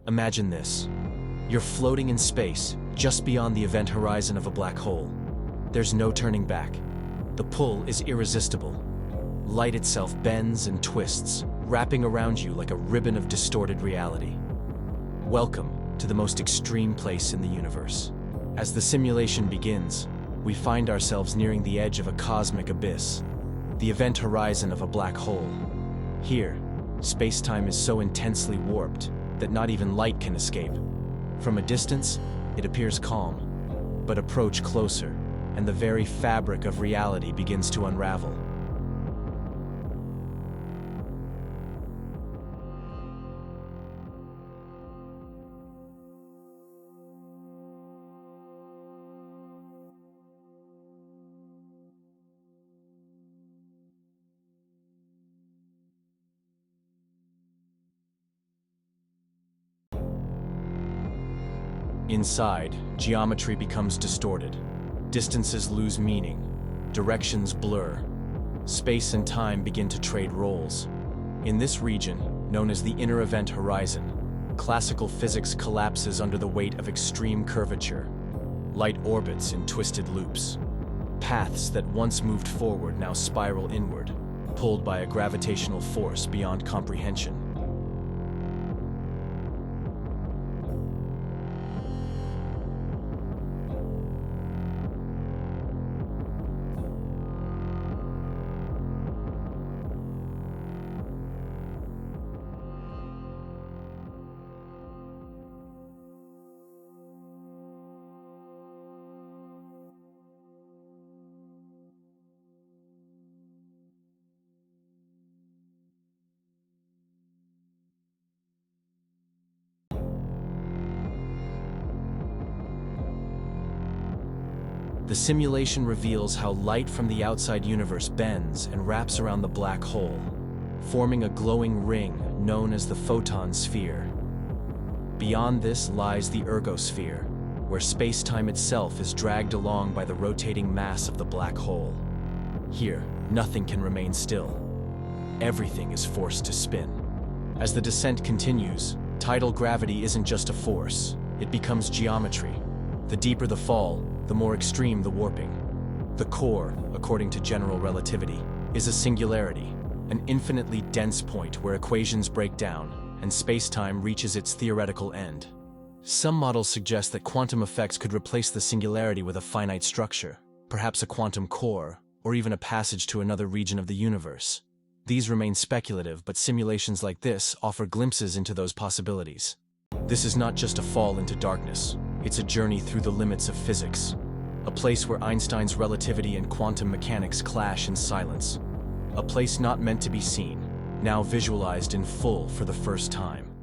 Imagine this. You're floating in space, just beyond the event horizon of a black hole. There's no turning back. The pull is irresistible. Light itself bends and twists, wrapping around you like a ribbon of distorted reality. Welcome to the most extreme place in the universe. As the simulation begins, we find ourselves nearing the edge of a cosmic abyss, the event horizon of a black hole. Here, space-time is so intensely warped that not even light can escape. From a distance, it appears calm, but approach closer, and the very fabric of reality begins to unravel. Inside, geometry becomes distorted. Distances lose meaning. Directions blur. Space and time begin to trade roles. In this region, known as the inner event horizon, classical physics collapses under the weight of extreme curvature. Light orbits in twisted loops. Paths that once moved forward now spiral inward, pulled by a gravitational force beyond comprehension. The simulation reveals how light from the outside universe bends and wraps around the black hole, forming a glowing ring known as the photon sphere. Beyond this lies the ergosphere, where space-time itself is dragged along by the rotating mass of the black hole. Here, nothing can remain still. Everything is forced to spin. As the descent continues, tidal gravity isn't just a force, it becomes geometry. The deeper the fall, the more extreme the warping. The core, according to general relativity, is a singularity, an infinitely dense point where equations break down and space-time reaches its theoretical end. Some models suggest that quantum effects could replace the singularity with a finite structure, perhaps a quantum core, or even a passage to another region of the universe. These remain speculative, but simulations like this offer glimpses into those possibilities. This is not just a fall into darkness. It's a journey through the limits of physics, a place where Einstein's relativity and quantum mechanics clash in silence, a place not meant to be seen, now visualized in full for the first time.